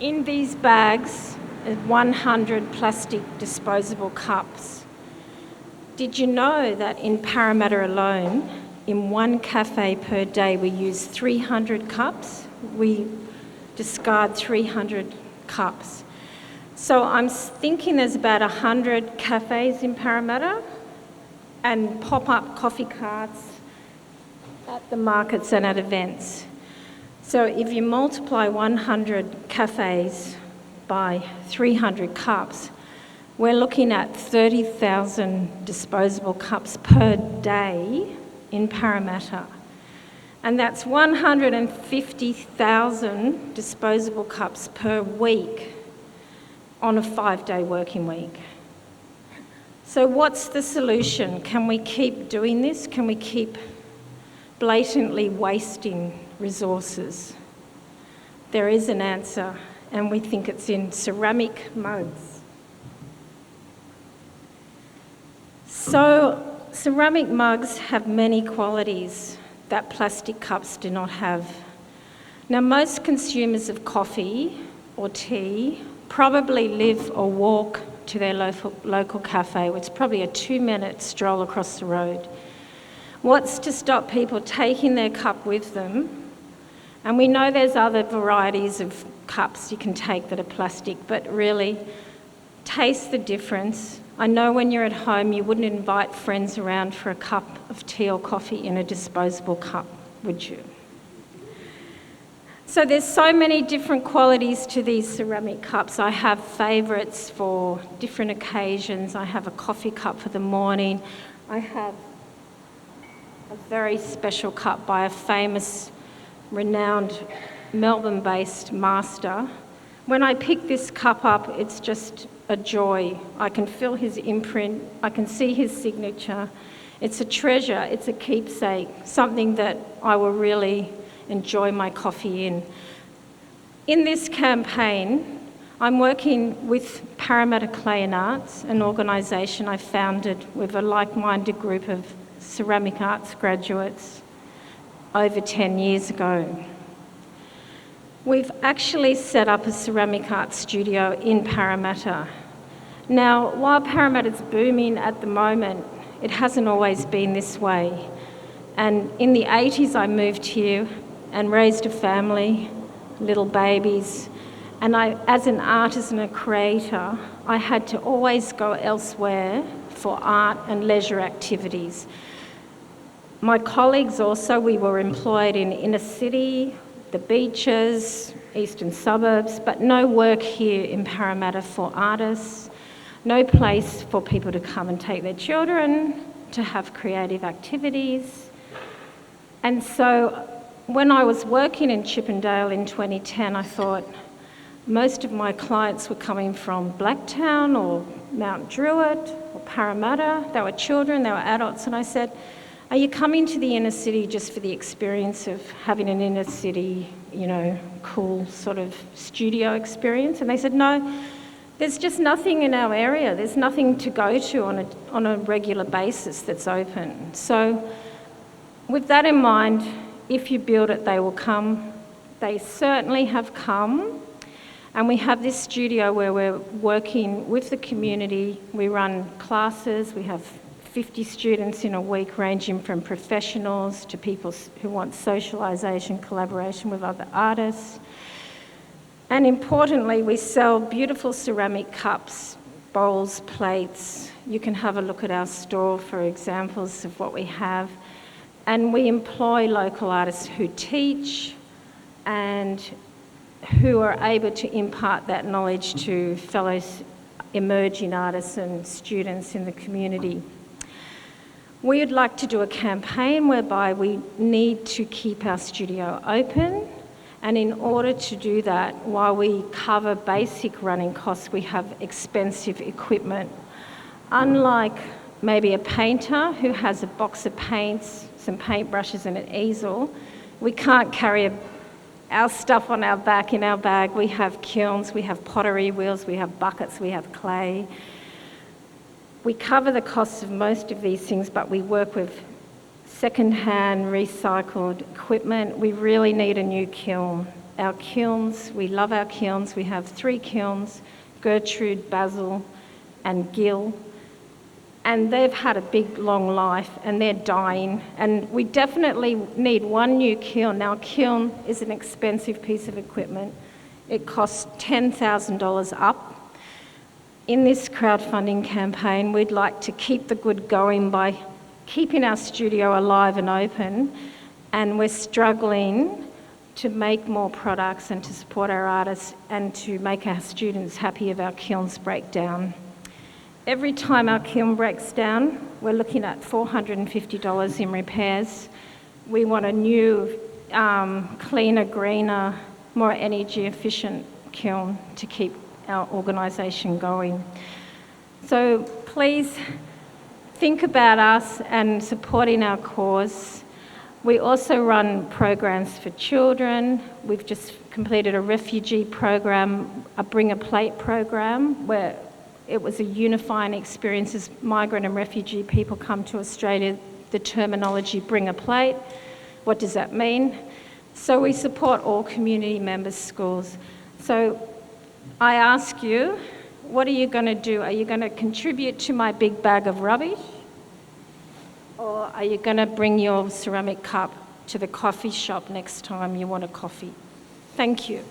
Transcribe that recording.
In these bags are 100 plastic disposable cups. Did you know that in Parramatta alone, in one cafe per day, we use 300 cups? We discard 300 cups. So I'm thinking there's about 100 cafes in Parramatta and pop-up coffee carts at the markets and at events. So if you multiply 100 cafes by 300 cups, we're looking at 30,000 disposable cups per day in Parramatta. And that's 150,000 disposable cups per week on a 5-day working week. So what's the solution? Can we keep doing this? Can we keep blatantly wasting resources? There is an answer, and we think it's in ceramic mugs. So ceramic mugs have many qualities that plastic cups do not have. Now, most consumers of coffee or tea probably live or walk to their local cafe, which is probably a 2-minute stroll across the road. What's to stop people taking their cup with them? And we know there's other varieties of cups you can take that are plastic, but really, taste the difference. I know when you're at home, you wouldn't invite friends around for a cup of tea or coffee in a disposable cup, would you? So there's so many different qualities to these ceramic cups. I have favourites for different occasions. I have a coffee cup for the morning. I have a very special cup by a famous, renowned Melbourne-based master. When I pick this cup up, it's just a joy. I can feel his imprint. I can see his signature. It's a treasure. It's a keepsake, something that I will really enjoy my coffee in. In this campaign, I'm working with Parramatta Clay and Arts, an organisation I founded with a like-minded group of ceramic arts graduates over 10 years ago. We've actually set up a ceramic arts studio in Parramatta. Now, while Parramatta's booming at the moment, it hasn't always been this way. And in the 80s, I moved here and raised a family, little babies. And as an artist and a creator, I had to always go elsewhere for art and leisure activities. My colleagues also, we were employed in inner city, the beaches, eastern suburbs, but no work here in Parramatta for artists, no place for people to come and take their children to have creative activities. And so when I was working in Chippendale in 2010, I thought most of my clients were coming from Blacktown or Mount Druitt or Parramatta. They were children, they were adults, and I said, are you coming to the inner city just for the experience of having an inner city, cool sort of studio experience? And they said, no, there's just nothing in our area. There's nothing to go to on a regular basis that's open. So with that in mind, if you build it, they will come. They certainly have come. And we have this studio where we're working with the community. We run classes. We have 50 students in a week, ranging from professionals to people who want socialisation, collaboration with other artists. And importantly, we sell beautiful ceramic cups, bowls, plates. You can have a look at our store for examples of what we have. And we employ local artists who teach and who are able to impart that knowledge to fellow emerging artists and students in the community. We would like to do a campaign whereby we need to keep our studio open, and in order to do that, while we cover basic running costs, we have expensive equipment. Unlike maybe a painter who has a box of paints, some paintbrushes and an easel, we can't carry our stuff on our back in our bag. We have kilns, we have pottery wheels, we have buckets, we have clay. We cover the costs of most of these things, but we work with second-hand recycled equipment. We really need a new kiln. our kilns. We love our kilns. We have 3 kilns, Gertrude, Basil and Gill. And they've had a big, long life, and they're dying. And we definitely need 1 new kiln. Now, a kiln is an expensive piece of equipment. It costs $10,000 up. In this crowdfunding campaign, we'd like to keep the good going by keeping our studio alive and open, and we're struggling to make more products and to support our artists and to make our students happy if our kilns break down. Every time our kiln breaks down, we're looking at $450 in repairs. We want a new, cleaner, greener, more energy efficient kiln to keep our organisation going. So please think about us and supporting our cause. We also run programs for children. We've just completed a refugee program, a Bring a Plate program, where it was a unifying experience as migrant and refugee people come to Australia. The terminology bring a plate, what does that mean? So we support all community members' schools. So I ask you, what are you going to do? Are you going to contribute to my big bag of rubbish? Or are you going to bring your ceramic cup to the coffee shop next time you want a coffee? Thank you.